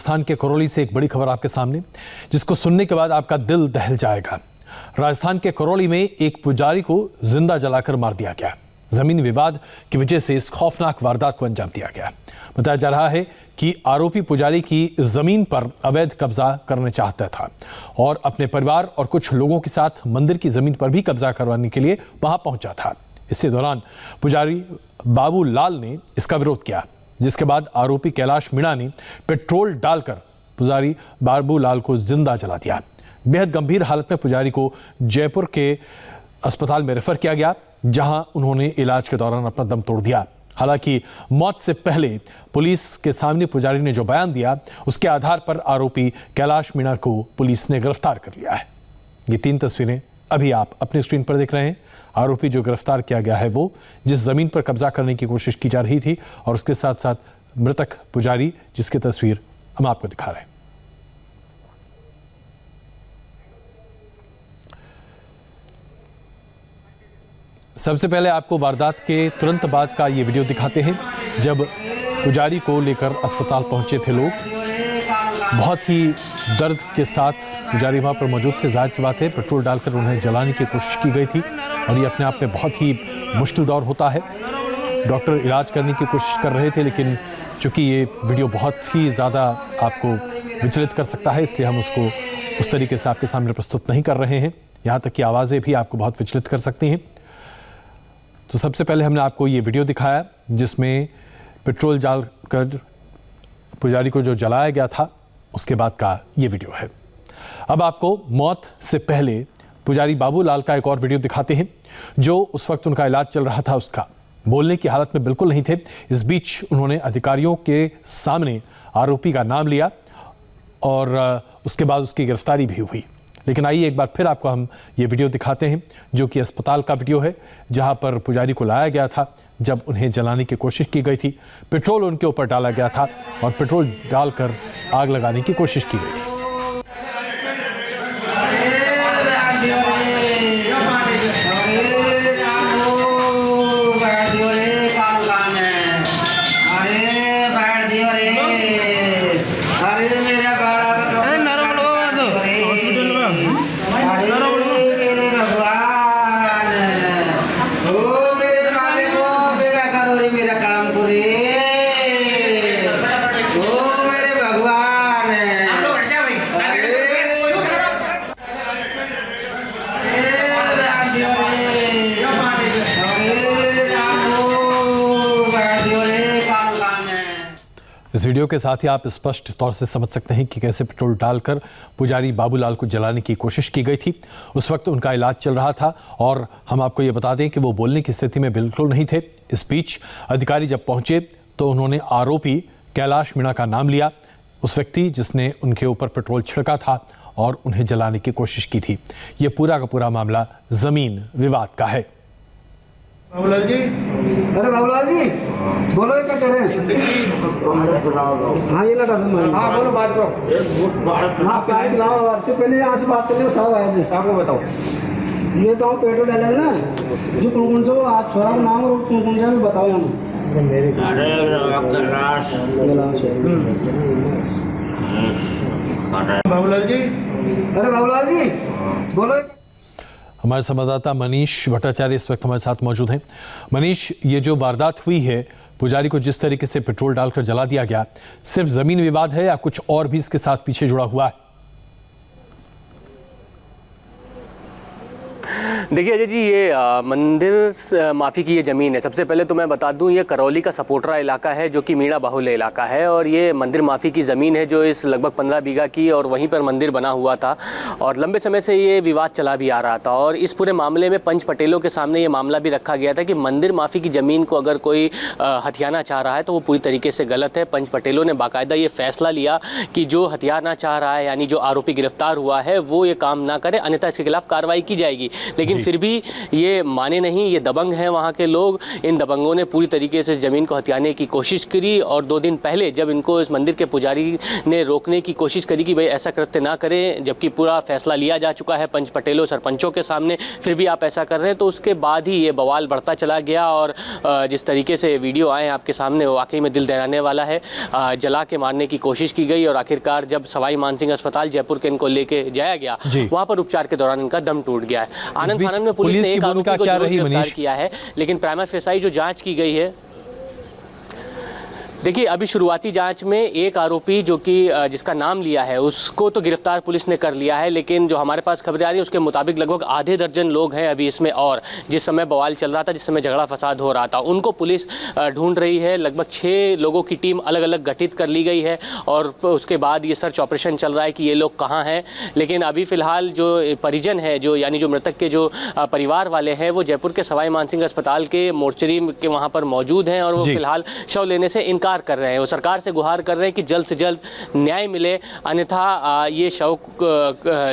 राजस्थान के करौली से एक बड़ी खबर आपके सामने, जिसको सुनने के बाद आपका दिल दहल जाएगा। राजस्थान के करौली में एक पुजारी को जिंदा जलाकर मार दिया गया। जमीन विवाद की वजह से इस खौफनाक वारदात को अंजाम दिया गया। बताया जा रहा है कि आरोपी पुजारी की जमीन पर अवैध कब्जा करना चाहता था और अपने परिवार और कुछ लोगों के साथ मंदिर की जमीन पर भी कब्जा करवाने के लिए वहां पहुंचा था। इसी दौरान पुजारी बाबू लाल ने इसका विरोध किया, जिसके बाद आरोपी कैलाश मीणा ने पेट्रोल डालकर पुजारी बाबू लाल को जिंदा जला दिया। बेहद गंभीर हालत में पुजारी को जयपुर के अस्पताल में रेफर किया गया, जहां उन्होंने इलाज के दौरान अपना दम तोड़ दिया। हालांकि मौत से पहले पुलिस के सामने पुजारी ने जो बयान दिया, उसके आधार पर आरोपी कैलाश मीणा को पुलिस ने गिरफ्तार कर लिया है। ये 3 तस्वीरें अभी आप अपनी स्क्रीन पर देख रहे हैं। आरोपी जो गिरफ्तार किया गया है वो जिस जमीन पर कब्जा करने की कोशिश की जा रही थी, और उसके साथ साथ मृतक पुजारी, जिसकी तस्वीर हम आपको दिखा रहे हैं। सबसे पहले आपको वारदात के तुरंत बाद का ये वीडियो दिखाते हैं, जब पुजारी को लेकर अस्पताल पहुंचे थे लोग। बहुत ही दर्द के साथ पुजारी वहां पर मौजूद थे। जाहिर सी बात है, पेट्रोल डालकर उन्हें जलाने की कोशिश की गई थी और ये अपने आप में बहुत ही मुश्किल दौर होता है। डॉक्टर इलाज करने की कोशिश कर रहे थे, लेकिन चूंकि ये वीडियो बहुत ही ज़्यादा आपको विचलित कर सकता है, इसलिए हम उसको उस तरीके से आपके सामने प्रस्तुत नहीं कर रहे हैं। यहाँ तक कि आवाज़ें भी आपको बहुत विचलित कर सकती हैं। तो सबसे पहले हमने आपको ये वीडियो दिखाया, जिसमें पेट्रोल डालकर पुजारी को जो जलाया गया था, उसके बाद का ये वीडियो है। अब आपको मौत से पहले पुजारी बाबू लाल का एक और वीडियो दिखाते हैं, जो उस वक्त उनका इलाज चल रहा था उसका। बोलने की हालत में बिल्कुल नहीं थे। इस बीच उन्होंने अधिकारियों के सामने आरोपी का नाम लिया और उसके बाद उसकी गिरफ्तारी भी हुई। लेकिन आइए एक बार फिर आपको हम ये वीडियो दिखाते हैं, जो कि अस्पताल का वीडियो है, जहां पर पुजारी को लाया गया था जब उन्हें जलाने की कोशिश की गई थी। पेट्रोल उनके ऊपर डाला गया था और पेट्रोल डालकर आग लगाने की कोशिश की गई थी। इस वीडियो के साथ ही आप स्पष्ट तौर से समझ सकते हैं कि कैसे पेट्रोल डालकर पुजारी बाबूलाल को जलाने की कोशिश की गई थी। उस वक्त उनका इलाज चल रहा था और हम आपको ये बता दें कि वो बोलने की स्थिति में बिल्कुल नहीं थे। इस बीच अधिकारी जब पहुंचे तो उन्होंने आरोपी कैलाश मीणा का नाम लिया, उस व्यक्ति जिसने उनके ऊपर पेट्रोल छिड़का था और उन्हें जलाने की कोशिश की थी। ये पूरा का पूरा मामला जमीन विवाद का है। बाबूलाल जी, अरे बाबूलाल जी, बोलो क्या कह रहे हैं? हाँ ये लगा दो। हाँ बोलो, बात करो। हाँ पाइप लाओ, तो पहले यहाँ से बात करने साहब आया जी। आपको बताओ, ये तो पेट्रोल डालेंगे ना, जो कौन से आप छोरा का नाम और कौन सा भी बताओ यहाँ। अरे बाबूलाल जी, अरे बाबूलाल जी, बोलो। हमारे संवाददाता मनीष भट्टाचार्य इस वक्त हमारे साथ मौजूद हैं। मनीष, ये जो वारदात हुई है, पुजारी को जिस तरीके से पेट्रोल डालकर जला दिया गया, सिर्फ जमीन विवाद है या कुछ और भी इसके साथ पीछे जुड़ा हुआ है? देखिए अजय जी, ये मंदिर माफ़ी की ये ज़मीन है। सबसे पहले तो मैं बता दूं, ये करौली का सपोटरा इलाका है, जो कि मीणा बाहुल्य इलाका है, और ये मंदिर माफ़ी की ज़मीन है, जो इस लगभग 15 बीघा की, और वहीं पर मंदिर बना हुआ था और लंबे समय से ये विवाद चला भी आ रहा था। और इस पूरे मामले में पंच पटेलों के सामने ये मामला भी रखा गया था कि मंदिर माफ़ी की ज़मीन को अगर कोई हथियाना चाह रहा है तो वो पूरी तरीके से गलत है। पंच पटेलों ने बाकायदा ये फैसला लिया कि जो हथियाना चाह रहा है, यानी जो आरोपी गिरफ्तार हुआ है, वो ये काम ना करे, अन्यथा इसके खिलाफ कार्रवाई की जाएगी। लेकिन जी। फिर भी ये माने नहीं, ये दबंग हैं वहाँ के लोग। इन दबंगों ने पूरी तरीके से ज़मीन को हथियाने की कोशिश करी और 2 दिन पहले जब इनको इस मंदिर के पुजारी ने रोकने की कोशिश करी कि भाई ऐसा कृत्य ना करें, जबकि पूरा फैसला लिया जा चुका है पंच पटेलों सरपंचों के सामने, फिर भी आप ऐसा कर रहे हैं, तो उसके बाद ही ये बवाल बढ़ता चला गया। और जिस तरीके से वीडियो आए आपके सामने वो वाकई में दिल दहलाने वाला है। जला के मारने की कोशिश की गई और आखिरकार जब सवाई मानसिंह अस्पताल जयपुर के इनको लेके जाया गया, वहां पर उपचार के दौरान इनका दम टूट गया है। आनंद फानन में पुलिस ने एक आरोपी को जरूर गिरफ्तार किया है, लेकिन प्राइमा फेसाई जो जांच की गई है, देखिए अभी शुरुआती जांच में एक आरोपी जो कि जिसका नाम लिया है उसको तो गिरफ्तार पुलिस ने कर लिया है, लेकिन जो हमारे पास खबरें आ रही है उसके मुताबिक लगभग आधे दर्जन लोग हैं अभी इसमें। और जिस समय बवाल चल रहा था, जिस समय झगड़ा फसाद हो रहा था, उनको पुलिस ढूंढ रही है। लगभग 6 लोगों की टीम अलग अलग गठित कर ली गई है और उसके बाद ये सर्च ऑपरेशन चल रहा है कि ये लोग कहाँ हैं। लेकिन अभी फिलहाल जो परिजन है, जो यानी जो मृतक के जो परिवार वाले हैं, वो जयपुर के सवाई मानसिंह अस्पताल के मोर्चरी के वहाँ पर मौजूद हैं और वो फिलहाल शव लेने से इनकार कर रहे हैं। वो सरकार से गुहार कर रहे हैं कि जल्द से जल्द न्याय मिले, अन्यथा ये शव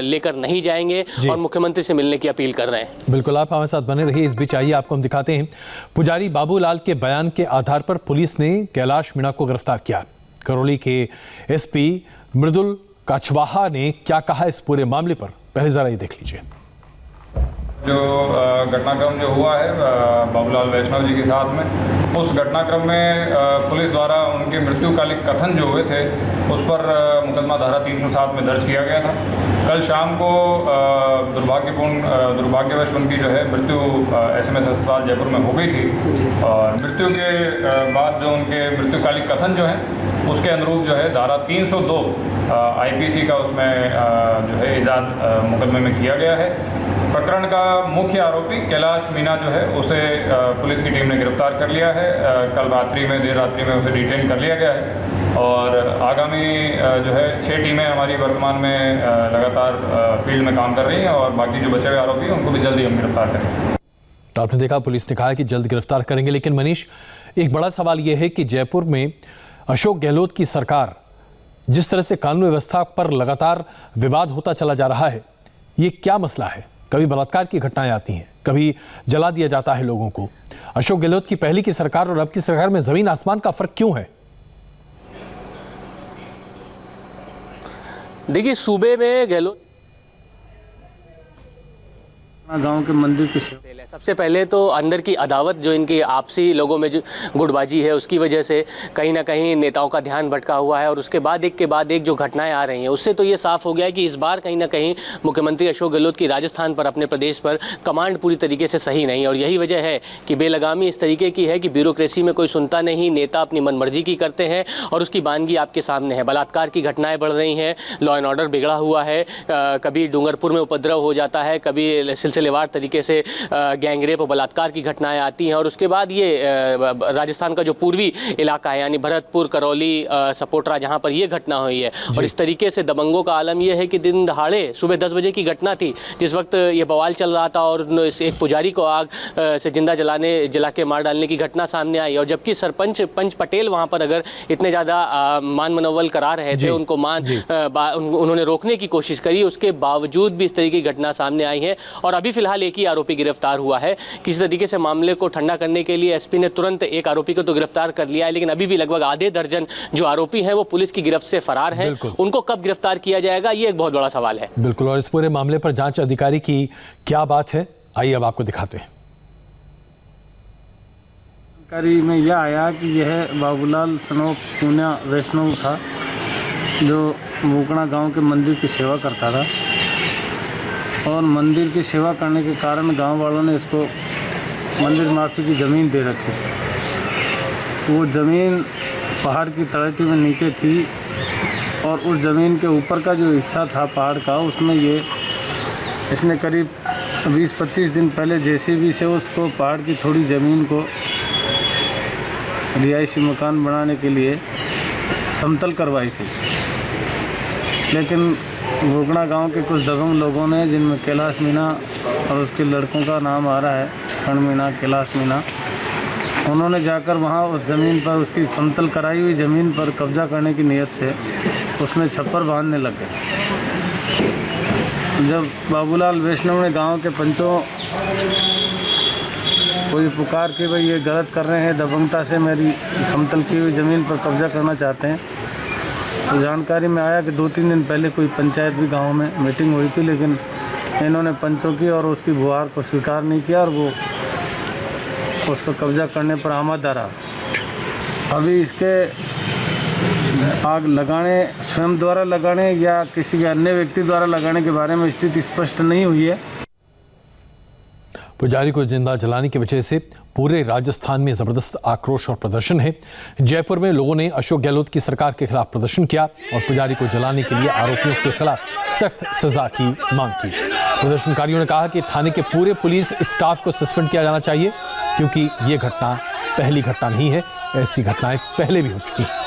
लेकर नहीं जाएंगे और मुख्यमंत्री से मिलने की अपील कर रहे हैं। बिल्कुल, आप हमारे साथ बने रहिए। इस बीच आइए आपको हम दिखाते हैं पुजारी बाबूलाल के बयान के आधार पर पुलिस ने कैलाश मीणा को गिरफ्तार किया। करौली के एसपी मृदुल काछवाहा ने क्या कहा इस पूरे मामले पर, पहले जरा ये देख लीजिए। जो घटनाक्रम जो हुआ है बाबूलाल वैष्णव जी के साथ में, उस घटनाक्रम में पुलिस द्वारा उनके मृत्युकालिक कथन जो हुए थे उस पर मुकदमा धारा 307 में दर्ज किया गया था। कल शाम को दुर्भाग्यवश उनकी जो है मृत्यु SMS अस्पताल जयपुर में हो गई थी और मृत्यु के बाद जो उनके मृत्युकालिक कथन जो हैं उसके अनुरूप जो है धारा 302 IPC का उसमें जो है इजाद मुकदमे में किया गया है। प्रकरण का मुख्य आरोपी कैलाश मीणा जो है उसे पुलिस की टीम ने गिरफ्तार कर लिया है। कल देर रात्रि में उसे डिटेन कर लिया गया है और आगामी जो है 6 टीमें हमारी वर्तमान में लगातार फील्ड में काम कर रही हैं और बाकी जो बचे हुए आरोपी हैं उनको भी जल्दी हम गिरफ्तार करेंगे। तो आपने देखा, पुलिस ने कहा कि जल्द गिरफ्तार करेंगे। लेकिन मनीष, एक बड़ा सवाल यह है कि जयपुर में अशोक गहलोत की सरकार जिस तरह से कानून व्यवस्था पर लगातार विवाद होता चला जा रहा है, ये क्या मसला है? कभी बलात्कार की घटनाएं आती हैं, कभी जला दिया जाता है लोगों को। अशोक गहलोत की पहली की सरकार और अब की सरकार में जमीन आसमान का फर्क क्यों है? देखिए, सूबे में गहलोत गांव के मंदिर की सबसे पहले तो अंदर की अदावत जो इनकी आपसी लोगों में जो गुटबाजी है उसकी वजह से कहीं ना कहीं नेताओं का ध्यान भटका हुआ है और उसके बाद एक के बाद एक जो घटनाएं आ रही हैं उससे तो ये साफ हो गया है कि इस बार कहीं ना कहीं मुख्यमंत्री अशोक गहलोत की राजस्थान पर, अपने प्रदेश पर कमांड पूरी तरीके से सही नहीं। और यही वजह है कि बेलगामी इस तरीके की है कि ब्यूरोक्रेसी में कोई सुनता नहीं, नेता अपनी मनमर्जी की करते हैं और उसकी बानगी आपके सामने है। बलात्कार की घटनाएं बढ़ रही हैं, लॉ एंड ऑर्डर बिगड़ा हुआ है, कभी डूंगरपुर में उपद्रव हो जाता है, कभी सिलसिलेवार तरीके से गैंगरेप और बलात्कार की घटनाएं आती हैं। और उसके बाद ये राजस्थान का जो पूर्वी इलाका है यानी भरतपुर, करौली, सपोटरा, जहां पर ये घटना हुई है और इस तरीके से दबंगों का आलम यह है कि दिन दहाड़े सुबह 10 बजे की घटना थी जिस वक्त ये बवाल चल रहा था और एक पुजारी को आग से जिंदा जला के मार डालने की घटना सामने आई। और जबकि सरपंच पंच पटेल वहां पर अगर इतने ज्यादा मान मनोबल करा रहे थे, उनको उन्होंने रोकने की कोशिश करी, उसके बावजूद भी इस तरह की घटना सामने आई है। और अभी फिलहाल एक ही आरोपी गिरफ्तार हुआ है। किसी तरीके से मामले को ठंडा करने के लिए एसपी ने तुरंत एक आरोपी को तो गिरफ्तार कर लिया है, लेकिन अभी भी लगभग आधे दर्जन जो आरोपी हैं वो पुलिस की गिरफ्त से फरार हैं। उनको कब गिरफ्तार किया जाएगा, ये एक बहुत बड़ा सवाल है। बिल्कुल, और इस पूरे मामले पर जांच अधिकारी की क्या बात है, आइए अब आपको दिखाते हैं। जानकारी में यह आया कि यह बाबूलाल पूना वैष्णव था जो मोकड़ा गांव के मंदिर की सेवा करता था और मंदिर की सेवा करने के कारण गांव वालों ने इसको मंदिर माफी की ज़मीन दे रखी। वो ज़मीन पहाड़ की तलहटी में नीचे थी और उस ज़मीन के ऊपर का जो हिस्सा था पहाड़ का, उसमें इसने करीब 20-25 दिन पहले JCB से उसको पहाड़ की थोड़ी ज़मीन को रिहायशी मकान बनाने के लिए समतल करवाई थी। लेकिन मोकड़ा गांव के कुछ दबंग लोगों ने, जिनमें कैलाश मीणा और उसके लड़कों का नाम आ रहा है, खंड मीणा, कैलाश मीणा, उन्होंने जाकर वहां उस ज़मीन पर, उसकी समतल कराई हुई ज़मीन पर कब्जा करने की नीयत से उसमें छप्पर बांधने लग गए। जब बाबूलाल वैष्णव ने गांव के पंचों को ये पुकार के भाई ये गलत कर रहे हैं, दबंगता से मेरी समतल की हुई ज़मीन पर कब्जा करना चाहते हैं, तो जानकारी में आया कि 2-3 दिन पहले कोई पंचायत भी गांव में मीटिंग हुई थी, लेकिन इन्होंने पंचों की और उसकी गुहार को स्वीकार नहीं किया और वो उस पर कब्जा करने पर आमादा रहा। अभी इसके आग लगाने, स्वयं द्वारा लगाने या किसी अन्य व्यक्ति द्वारा लगाने के बारे में स्थिति स्पष्ट नहीं हुई है। पुजारी को जिंदा जलाने की वजह से पूरे राजस्थान में जबरदस्त आक्रोश और प्रदर्शन है। जयपुर में लोगों ने अशोक गहलोत की सरकार के खिलाफ प्रदर्शन किया और पुजारी को जलाने के लिए आरोपियों के खिलाफ सख्त सजा की मांग की। प्रदर्शनकारियों ने कहा कि थाने के पूरे पुलिस स्टाफ को सस्पेंड किया जाना चाहिए, क्योंकि ये घटना पहली घटना नहीं है, ऐसी घटनाएं पहले भी हो चुकी हैं।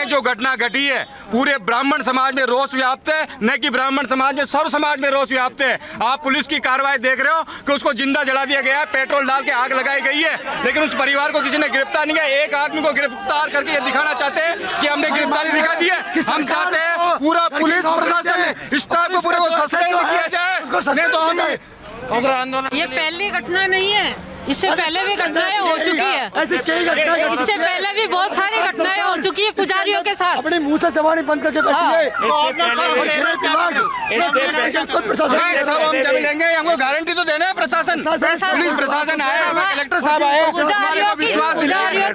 जो घटना घटी है पूरे ब्राह्मण समाज में रोष व्याप्त है, न कि ब्राह्मण समाज में, सर्व समाज में रोष व्याप्त है। आप पुलिस की कार्रवाई देख रहे हो कि उसको जिंदा जला दिया गया है, पेट्रोल डाल के आग लगाई गई है, लेकिन उस परिवार को किसी ने गिरफ्तार नहीं किया। एक आदमी को गिरफ्तार करके ये दिखाना चाहते हैं कि हमने गिरफ्तारी दिखा दी है। हम चाहते हैं पूरा पुलिस प्रशासन स्टाफ को पूरे को सस्पेंड किया जाए, नहीं तो हम ये पहली घटना नहीं है, इससे पहले भी घटनाएं हो चुकी है। इससे पहले भी बहुत सारी घटनाएं हो चुकी है पुजारियों के साथ। अपने मुंह से जबानी बंद करके बैठिए। सब हम जब लेंगे, हमको गारंटी तो देना है प्रशासन, पुलिस प्रशासन आए, कलेक्टर साहब आए, हमारे को विश्वास दिलाया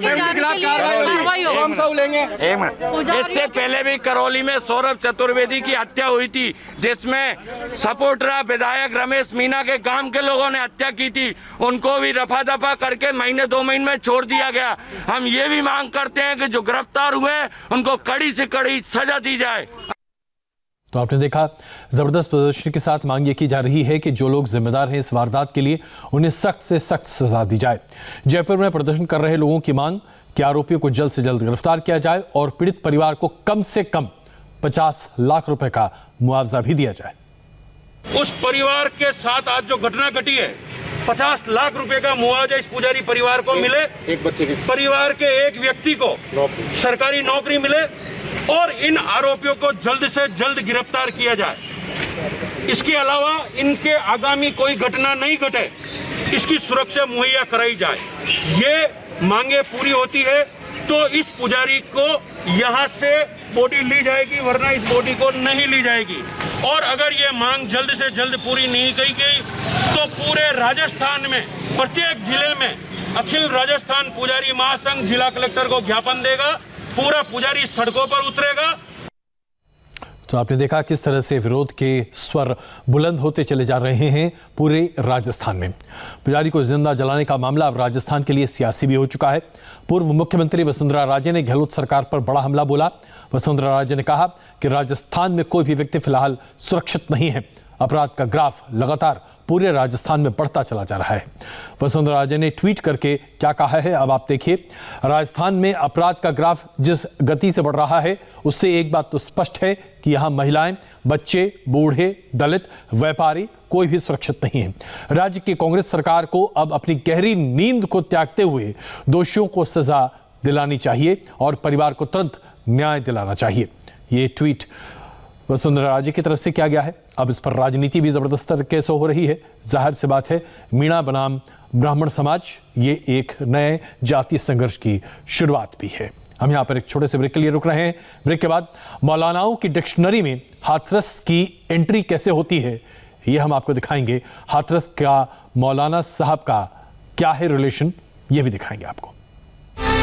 हम सब लेंगे। इससे पहले भी करौली में सौरभ चतुर्वेदी की हत्या हुई थी, जिसमें सपोर्टरा विधायक रमेश मीना के गांव के लोगों ने हत्या की थी। उनको भी रफा दफा करके महीने 2 महीने में छोड़ दिया गया। हम ये भी मांग करते हैं कि जो गिरफ्तार हुए उनको कड़ी से कड़ी सजा दी जाए। तो आपने देखा, जबरदस्त प्रदर्शन के साथ मांग ये की जा रही है कि जो लोग जिम्मेदार हैं इस वारदात के लिए उन्हें सख्त से सख्त सजा दी जाए। जयपुर में प्रदर्शन कर रहे लोगों की मांग कि आरोपियों को जल्द से जल्द गिरफ्तार किया जाए और पीड़ित परिवार को कम से कम 50 लाख रुपए का मुआवजा भी दिया जाए। उस परिवार के साथ आज जो घटना घटी है, 50 लाख रुपए का मुआवजा इस पुजारी परिवार को मिले, एक बच्चे की, परिवार के एक व्यक्ति को सरकारी नौकरी मिले और इन आरोपियों को जल्द से जल्द गिरफ्तार किया जाए। इसके अलावा इनके आगामी कोई घटना नहीं घटे, इसकी सुरक्षा मुहैया कराई जाए। ये मांगे पूरी होती है तो इस पुजारी को यहाँ से बॉडी ली जाएगी, वरना इस बॉडी को नहीं ली जाएगी। और अगर ये मांग जल्द से जल्द पूरी नहीं की गई तो पूरे राजस्थान में प्रत्येक जिले में अखिल राजस्थान पुजारी महासंघ जिला कलेक्टर को ज्ञापन देगा, पूरा पुजारी सड़कों पर उतरेगा। तो आपने देखा किस तरह से विरोध के स्वर बुलंद होते चले जा रहे हैं पूरे राजस्थान में। पुजारी को जिंदा जलाने का मामला अब राजस्थान के लिए सियासी भी हो चुका है। पूर्व मुख्यमंत्री वसुंधरा राजे ने गहलोत सरकार पर बड़ा हमला बोला। वसुंधरा राजे ने कहा कि राजस्थान में कोई भी व्यक्ति फिलहाल सुरक्षित नहीं है। अपराध का ग्राफ लगातार पूरे राजस्थान में बढ़ता चला जा रहा है। वसुंधरा राजे ने ट्वीट करके क्या कहा है अब आप देखिए। राजस्थान में अपराध का ग्राफ जिस गति से बढ़ रहा है उससे एक बात तो स्पष्ट है कि यहाँ महिलाएं, बच्चे, बूढ़े, दलित, व्यापारी कोई भी सुरक्षित नहीं है। राज्य की कांग्रेस सरकार को अब अपनी गहरी नींद को त्यागते हुए दोषियों को सजा दिलानी चाहिए और परिवार को तुरंत न्याय दिलाना चाहिए। ये ट्वीट वसुंधरा राजे की तरफ से किया गया है। अब इस पर राजनीति भी जबरदस्त तरीके से हो रही है। जाहिर सी बात है, मीणा बनाम ब्राह्मण समाज ये एक नए जातीय संघर्ष की शुरुआत भी है। हम यहाँ पर एक छोटे से ब्रेक के लिए रुक रहे हैं। ब्रेक के बाद मौलानाओं की डिक्शनरी में हाथरस की एंट्री कैसे होती है ये हम आपको दिखाएंगे। हाथरस का मौलाना साहब का क्या है रिलेशन, ये भी दिखाएंगे आपको।